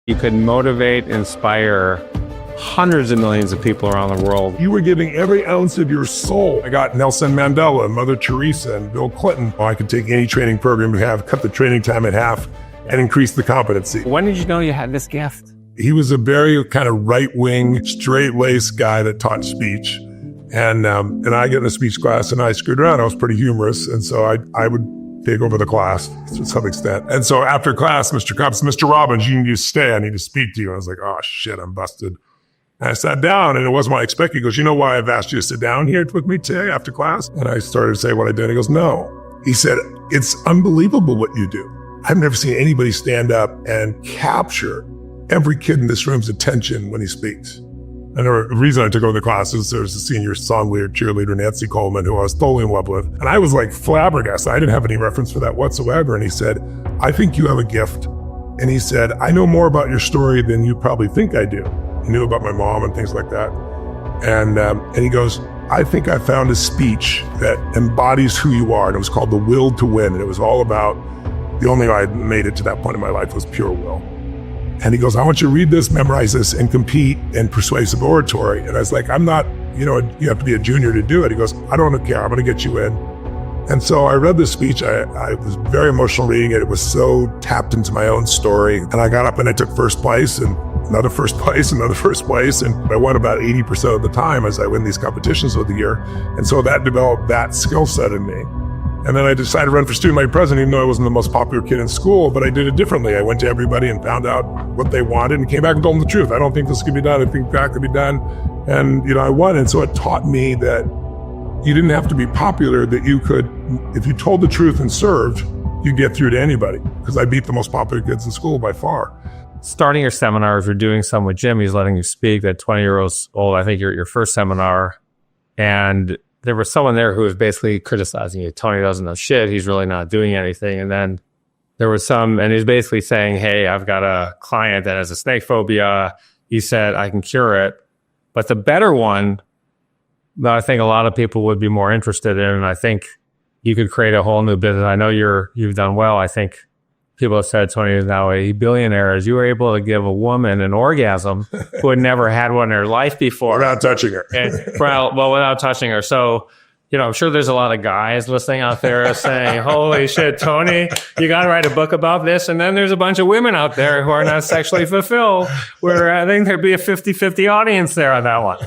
You could motivate, inspire hundreds of millions of people around the world. You were giving every ounce of your soul. I got Nelson Mandela, Mother Teresa, and Bill Clinton. I could take any training program we have, cut the training time in half, and increase the competency. When did you know you had this gift? He was a very kind of right-wing, straight-laced guy that taught speech. And I get in a speech class and I screwed around. I was pretty humorous. And so I would take over the class to some extent. And so after class, Mr. Cops, Mr. Robbins, you need to stay. I need to speak to you. And I was like, oh shit, I'm busted. And I sat down and it wasn't what I expected. He goes, you know why I've asked you to sit down here with me today after class? And I started to say what I did. He goes, no. He said, it's unbelievable what you do. I've never seen anybody stand up and capture every kid in this room's attention when he speaks. And the reason I took over the class is there was a senior song leader, cheerleader, Nancy Coleman, who I was totally in love with. And I was like flabbergasted. I didn't have any reference for that whatsoever. And he said, I think you have a gift. And he said, I know more about your story than you probably think I do. He knew about my mom and things like that. And he goes, I think I found a speech that embodies who you are. And it was called The Will to Win. And it was all about, the only way I made it to that point in my life was pure will. And he goes, I want you to read this, memorize this, and compete in persuasive oratory. And I was like, I'm not, you have to be a junior to do it. He goes, I don't care. I'm going to get you in. And so I read this speech. I was very emotional reading it. It was so tapped into my own story. And I got up and I took first place and another first place, another first place. And I won about 80% of the time as I win these competitions over the year. And so that developed that skill set in me. And then I decided to run for student body president, even though I wasn't the most popular kid in school, but I did it differently. I went to everybody and found out what they wanted and came back and told them the truth. I don't think this could be done. I think that could be done. And, I won. And so it taught me that you didn't have to be popular, that you could, if you told the truth and served, you'd get through to anybody, because I beat the most popular kids in school by far. Starting your seminars or doing some with Jim, he's letting you speak at 20 years old. I think you're at your first seminar. And there was someone there who was basically criticizing you. Tony doesn't know shit. He's really not doing anything. And then there was and he's basically saying, hey, I've got a client that has a snake phobia. He said, I can cure it. But the better one that I think a lot of people would be more interested in, and I think you could create a whole new business. I know you've done well. I think people have said Tony is now a billionaire, as you were able to give a woman an orgasm who had never had one in her life before. Without touching her. Well, without touching her. So, I'm sure there's a lot of guys listening out there saying, holy shit, Tony, you got to write a book about this. And then there's a bunch of women out there who are not sexually fulfilled, where I think there'd be a 50-50 audience there on that one.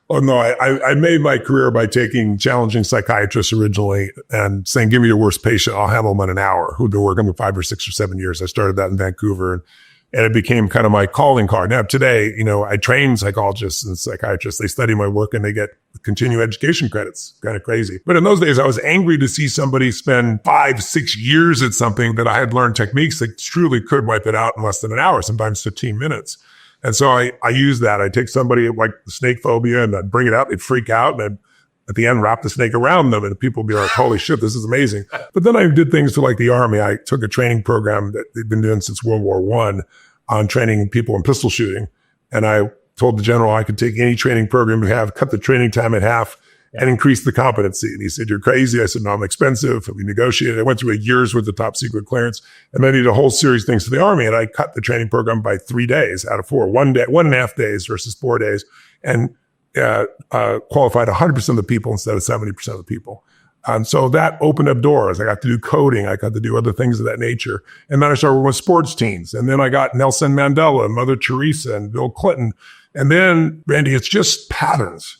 Oh, no, I made my career by taking challenging psychiatrists originally and saying, give me your worst patient, I'll handle them in an hour, who'd been working for 5 or 6 or 7 years. I started that in Vancouver, and it became kind of my calling card. Now, today, I train psychologists and psychiatrists. They study my work and they get continuing education credits. Kind of crazy. But in those days, I was angry to see somebody spend 5-6 years at something that I had learned techniques that truly could wipe it out in less than an hour, sometimes 15 minutes. And so I use that. I take somebody like the snake phobia and I'd bring it out, they'd freak out, and I'd, at the end, wrap the snake around them, and people would be like, holy shit, this is amazing. But then I did things for like the Army. I took a training program that they've been doing since World War I on training people in pistol shooting. And I told the general I could take any training program we have, cut the training time in half, and increase the competency. And he said, you're crazy. I said, no, I'm expensive. We negotiated. I went through a year's worth of top secret clearance, and then I did a whole series of things for the Army. And I cut the training program by 3 days out of 4, 1.5 days versus 4 days, and qualified 100% of the people instead of 70% of the people. And so that opened up doors. I got to do coding. I got to do other things of that nature. And then I started with sports teams. And then I got Nelson Mandela, Mother Teresa, and Bill Clinton. And then, Randy, it's just patterns.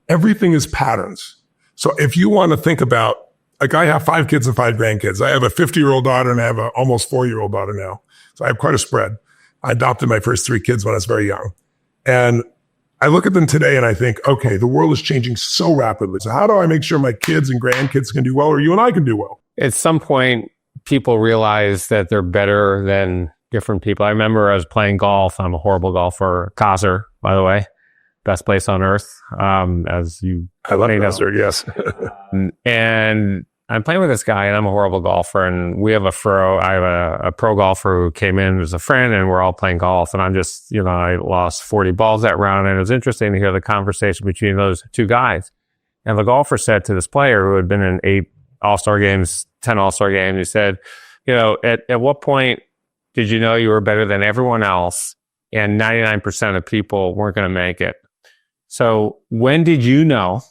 Everything is patterns. So if you want to think about, like, I have 5 kids and 5 grandkids. I have a 50-year-old daughter and I have an almost 4-year-old daughter now. So I have quite a spread. I adopted my first 3 kids when I was very young. And I look at them today and I think, okay, the world is changing so rapidly. So how do I make sure my kids and grandkids can do well, or you and I can do well? At some point, people realize that they're better than different people. I remember I was playing golf. I'm a horrible golfer. Kaiser, by the way. Best place on earth, as you. I love Kaiser, yes. And I'm playing with this guy, and I'm a horrible golfer. And we have I have a pro golfer who came in as a friend, and we're all playing golf. And I'm just, I lost 40 balls that round. And it was interesting to hear the conversation between those 2 guys. And the golfer said to this player who had been in 8 All-Star games, 10 All-Star games, he said, at what point did you know you were better than everyone else and 99% of people weren't going to make it? So when did you know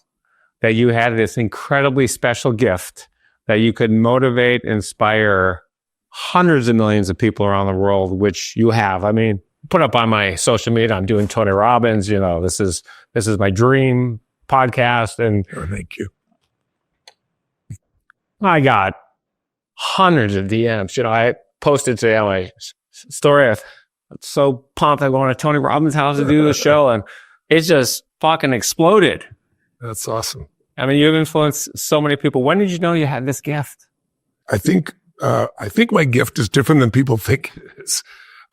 that you had this incredibly special gift that you could motivate, inspire hundreds of millions of people around the world, which you have? I mean, put up on my social media, I'm doing Tony Robbins, this is my dream podcast. And thank you. I got hundreds of DMs. I posted today on my story. I'm so pumped. I'm going to Tony Robbins' house to do the show, and it just fucking exploded. That's awesome. I mean, you've influenced so many people. When did you know you had this gift? I think my gift is different than people think it is.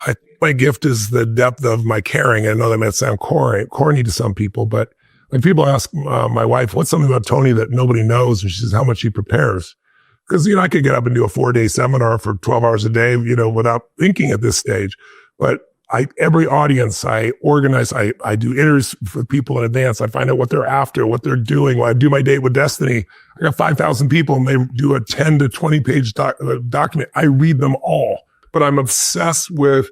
I think my gift is the depth of my caring. I know that might sound corny to some people, but when people ask my wife, what's something about Tony that nobody knows? And she says, how much he prepares. Because, I could get up and do a 4-day seminar for 12 hours a day, without thinking at this stage. But every audience I organize, I do interviews for people in advance. I find out what they're after, what they're doing. When I do my Date with Destiny, I got 5,000 people and they do a 10 to 20 page document. I read them all, but I'm obsessed with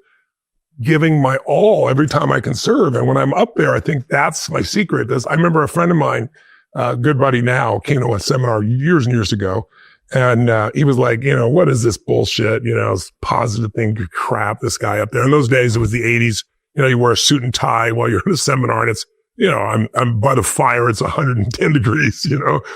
giving my all every time I can serve. And when I'm up there, I think that's my secret. I remember a friend of mine, good buddy now, came to a seminar years and years ago. And he was like, what is this bullshit? It's positive thing, crap, this guy up there. In those days, it was the 80s. You wear a suit and tie while you're at a seminar, and it's, I'm by the fire. It's 110 degrees,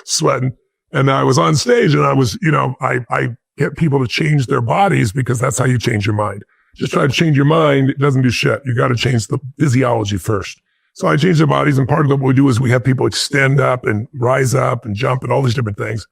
sweating. And I was on stage, and I was, I get people to change their bodies because that's how you change your mind. Just try to change your mind. It doesn't do shit. You got to change the physiology first. So I changed their bodies, and part of what we do is we have people extend up and rise up and jump and all these different things.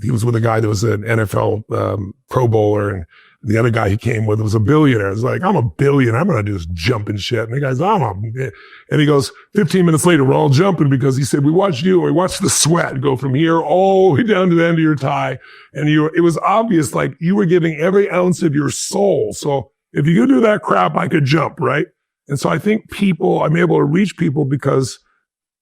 He was with a guy that was an NFL Pro Bowler, and the other guy he came with was a billionaire. It's like, I'm a billionaire. I'm going to do this jumping shit. And the guy's, and he goes, 15 minutes later, we're all jumping because he said, we watched the sweat go from here all the way down to the end of your tie. And it was obvious, like you were giving every ounce of your soul. So if you could do that crap, I could jump, right? And so I think I'm able to reach people because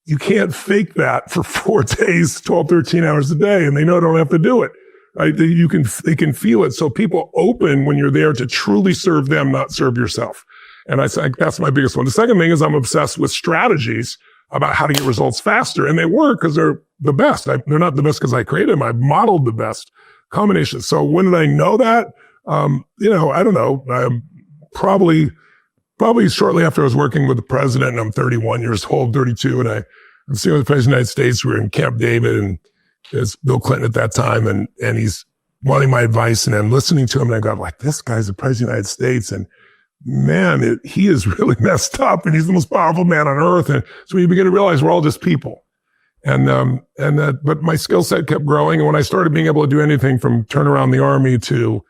you can't fake that for 4 days, 12, 13 hours a day, and they know they don't have to do it. Right? They can feel it. So people open when you're there to truly serve them, not serve yourself. And I think that's my biggest one. The second thing is I'm obsessed with strategies about how to get results faster, and they work because they're the best. They're not the best because I created them. I've modeled the best combinations. So when did I know that? I don't know. Probably shortly after I was working with the president, and I'm 31 years old, 32, and I'm sitting with the president of the United States. We were in Camp David, and it's Bill Clinton at that time, and he's wanting my advice, and I'm listening to him, and I go, like, this guy's the president of the United States, and man, he is really messed up, and he's the most powerful man on earth. And so you begin to realize we're all just people. But my skill set kept growing, and when I started being able to do anything from turn around the army to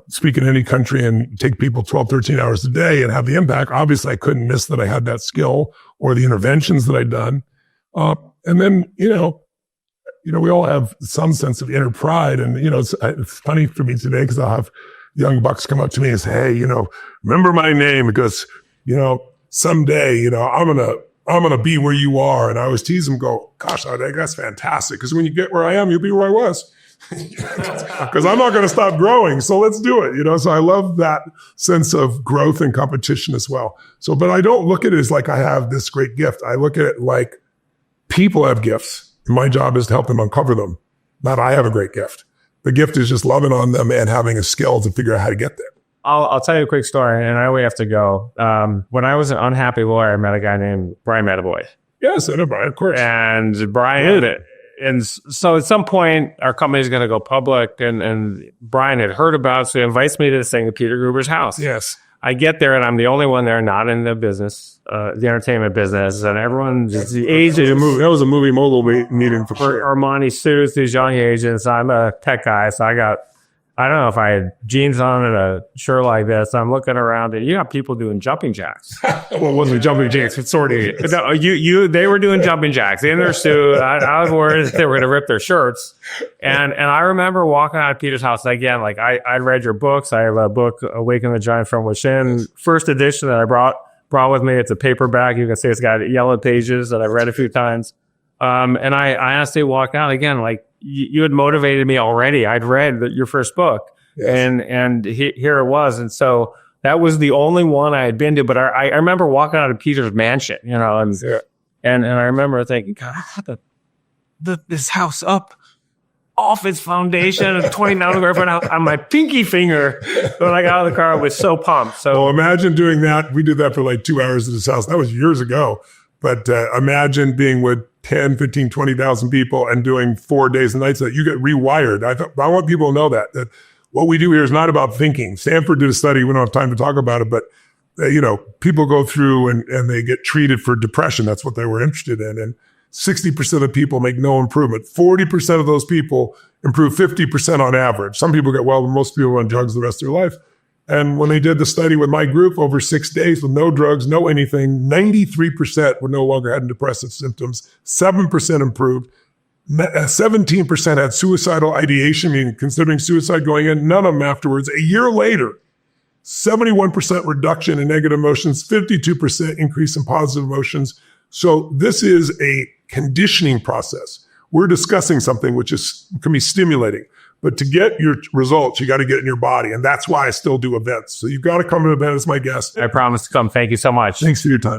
speak in any country and take people 12, 13 hours a day and have the impact. Obviously, I couldn't miss that I had that skill or the interventions that I'd done. And then, we all have some sense of inner pride. And, it's funny for me today because I'll have young bucks come up to me and say, hey, remember my name because, someday, I'm going to be where you are. And I always tease them, go, gosh, that's fantastic. Because when you get where I am, you'll be where I was. Because I'm not going to stop growing. So let's do it. So I love that sense of growth and competition as well. So, but I don't look at it as like I have this great gift. I look at it like people have gifts. And my job is to help them uncover them. Not I have a great gift. The gift is just loving on them and having a skill to figure out how to get there. I'll tell you a quick story, and I know we have to go. When I was an unhappy lawyer, I met a guy named Brian Metaboy. Yes, I know Brian, of course. And Brian, and so at some point, our company is going to go public, and Brian had heard about it, so he invites me to this thing at Peter Gruber's house. Yes. I get there, and I'm the only one there not in the business, the entertainment business, and everyone just the agents. That was a movie mogul meeting for sure. Armani suits, these young agents. I'm a tech guy, so I don't know if I had jeans on and a shirt like this. I'm looking around, and you got people doing jumping jacks. Well, it wasn't jumping jacks. It's sort of. No, they were doing jumping jacks in their suit. I was worried that they were going to rip their shirts. And I remember walking out of Peter's house. And again, like I read your books. I have a book, Awaken the Giant from Within, first edition that I brought with me. It's a paperback. You can see it's got yellow pages that I've read a few times. And I honestly walked out again, like, you had motivated me already. I'd read your first book. Yes. And here it was. And so that was the only one I had been to. But I remember walking out of Peter's mansion, and I remember thinking, God, this house up off its foundation and 29 square foot house on my pinky finger. When I got out of the car, I was so pumped. So well, imagine doing that. We did that for like 2 hours at his house. That was years ago. But imagine being with 10, 15, 20,000 people and doing 4 days and nights that you get rewired. I want people to know that what we do here is not about thinking. Stanford did a study. We don't have time to talk about it, but people go through and they get treated for depression. That's what they were interested in. And 60% of people make no improvement. 40% of those people improve 50% on average. Some people get well, but most people are on drugs the rest of their life. And when they did the study with my group over 6 days with no drugs, no anything, 93% were no longer having depressive symptoms. 7% improved. 17% had suicidal ideation, meaning considering suicide going in, none of them afterwards. A year later, 71% reduction in negative emotions, 52% increase in positive emotions. So this is a conditioning process. We're discussing something which can be stimulating. But to get your results, you got to get it in your body. And that's why I still do events. So you've got to come to an event as my guest. I promise to come. Thank you so much. Thanks for your time.